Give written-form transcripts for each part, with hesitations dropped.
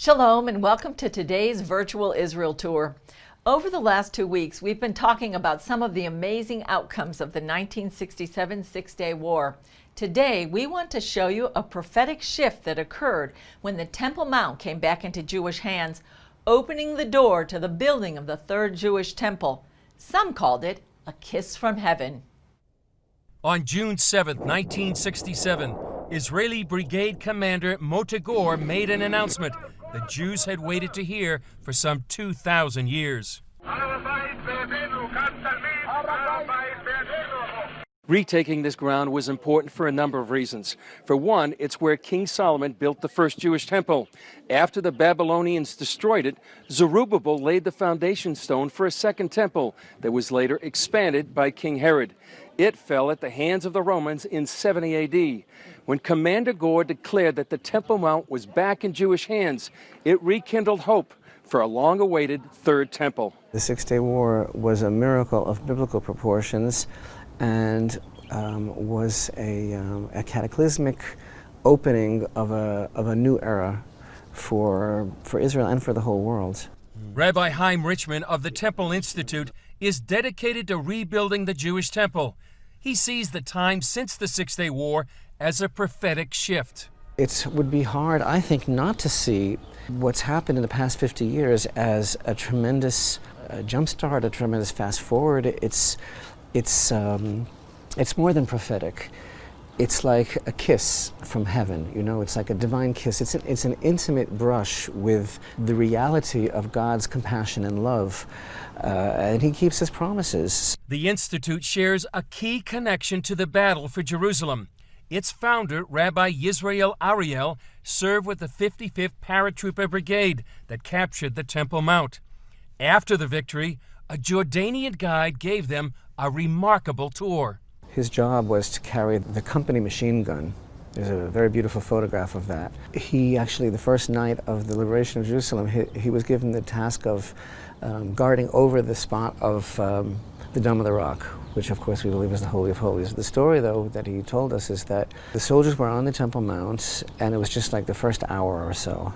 Shalom and welcome to today's virtual Israel tour. Over the last 2 weeks, we've been talking about some of the amazing outcomes of the 1967 Six-Day War. Today, we want to show you a prophetic shift that occurred when the Temple Mount came back into Jewish hands, opening the door to the building of the third Jewish temple. Some called it a kiss from heaven. On June 7, 1967, Israeli Brigade Commander Mothe Gur made an announcement the Jews had waited to hear for some 2,000 years. Retaking this ground was important for a number of reasons. For one, it's where King Solomon built the first Jewish temple. After the Babylonians destroyed it, Zerubbabel laid the foundation stone for a second temple that was later expanded by King Herod. It fell at the hands of the Romans in 70 A.D. When Commander Gur declared that the Temple Mount was back in Jewish hands, it rekindled hope for a long-awaited Third Temple. The Six-Day War was a miracle of biblical proportions and was a cataclysmic opening of a new era for Israel and for the whole world. Rabbi Chaim Richman of the Temple Institute is dedicated to rebuilding the Jewish temple. He sees the time since the Six-Day War as a prophetic shift. It would be hard, I think, not to see what's happened in the past 50 years as a tremendous jumpstart, a tremendous fast forward. It's more than prophetic. It's like a kiss from heaven, you know, it's like a divine kiss. It's an intimate brush with the reality of God's compassion and love, and He keeps His promises. The Institute shares a key connection to the battle for Jerusalem. Its founder, Rabbi Yisrael Ariel, served with the 55th Paratrooper Brigade that captured the Temple Mount. After the victory, a Jordanian guide gave them a remarkable tour. His job was to carry the company machine gun. There's a very beautiful photograph of that. He actually, the first night of the liberation of Jerusalem, he was given the task of guarding over the spot of the Dome of the Rock, which of course we believe is the Holy of Holies. The story, though, that he told us is that the soldiers were on the Temple Mount, and it was just like the first hour or so.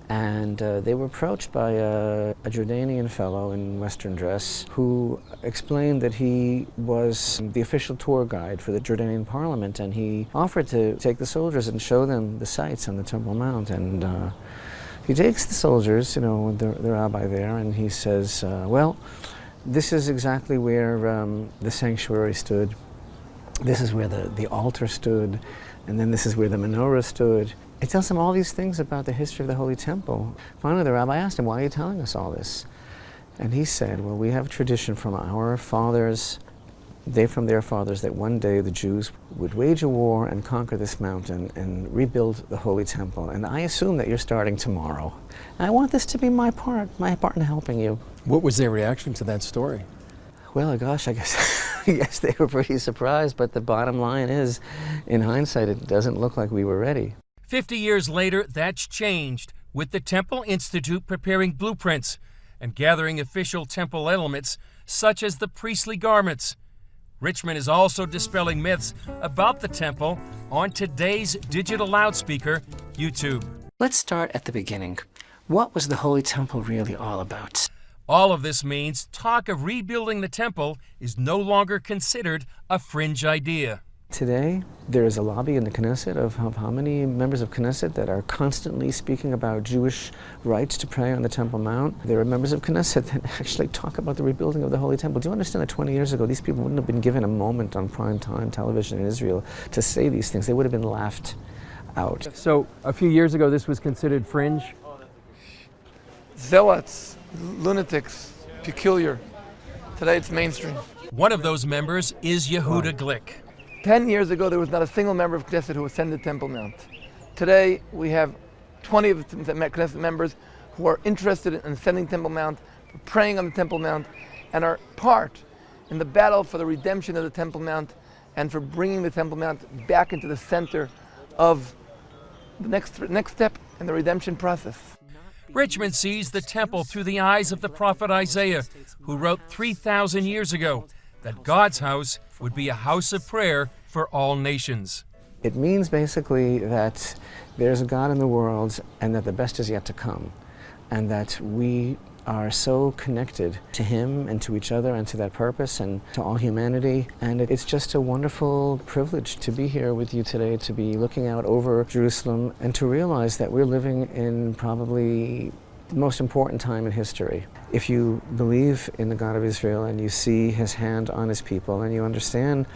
And they were approached by a Jordanian fellow in Western dress who explained that he was the official tour guide for the Jordanian parliament, and he offered to take the soldiers and show them the sights on the Temple Mount. And he takes the soldiers, you know, the rabbi there, and he says, well, this is exactly where the sanctuary stood. This is where the altar stood, and then this is where the menorah stood. It tells him all these things about the history of the Holy Temple. Finally, the rabbi asked him, why are you telling us all this? And he said, well, we have a tradition from our fathers, they from their fathers, that one day the Jews would wage a war and conquer this mountain and rebuild the Holy Temple. And I assume that you're starting tomorrow. And I want this to be my part in helping you. What was their reaction to that story? Well, gosh, I guess they were pretty surprised, but the bottom line is, in hindsight, it doesn't look like we were ready. 50 years later, that's changed, with the Temple Institute preparing blueprints and gathering official temple elements, such as the priestly garments. Richmond is also dispelling myths about the temple on today's digital loudspeaker, YouTube. Let's start at the beginning. What was the Holy Temple really all about? All of this means talk of rebuilding the temple is no longer considered a fringe idea. Today, there is a lobby in the Knesset of how many members of Knesset that are constantly speaking about Jewish rights to pray on the Temple Mount. There are members of Knesset that actually talk about the rebuilding of the Holy Temple. Do you understand that 20 years ago, these people wouldn't have been given a moment on prime time television in Israel to say these things? They would have been laughed out. So a few years ago, this was considered fringe? Zealots, lunatics, peculiar. Today it's mainstream. One of those members is Yehuda Glick. 10 years ago, there was not a single member of Knesset who ascended the Temple Mount. Today, we have 20 of the Knesset members who are interested in ascending Temple Mount, praying on the Temple Mount, and are part in the battle for the redemption of the Temple Mount and for bringing the Temple Mount back into the center of the next step in the redemption process. Richmond sees the temple through the eyes of the prophet Isaiah, who wrote 3,000 years ago that God's house would be a house of prayer for all nations. It means basically that there's a God in the world and that the best is yet to come, and that we are so connected to Him and to each other and to that purpose and to all humanity. And it's just a wonderful privilege to be here with you today, to be looking out over Jerusalem and to realize that we're living in probably the most important time in history. If you believe in the God of Israel and you see His hand on His people and you understand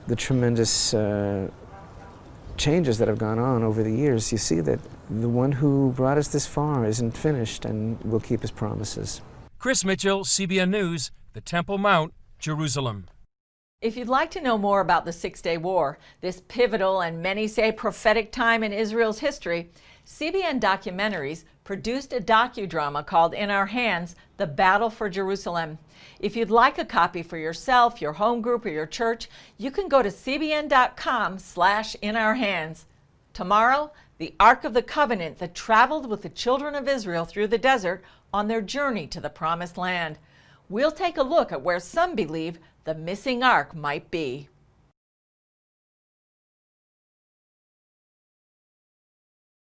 the tremendous changes that have gone on over the years, you see that the one who brought us this far isn't finished and will keep His promises. Chris Mitchell, CBN News, the Temple Mount, Jerusalem. If you'd like to know more about the Six-Day War, this pivotal and many say prophetic time in Israel's history, CBN Documentaries produced a docudrama called In Our Hands, The Battle for Jerusalem. If you'd like a copy for yourself, your home group, or your church, you can go to cbn.com/inourhands. Tomorrow, the Ark of the Covenant that traveled with the children of Israel through the desert on their journey to the Promised Land. We'll take a look at where some believe the missing ark might be.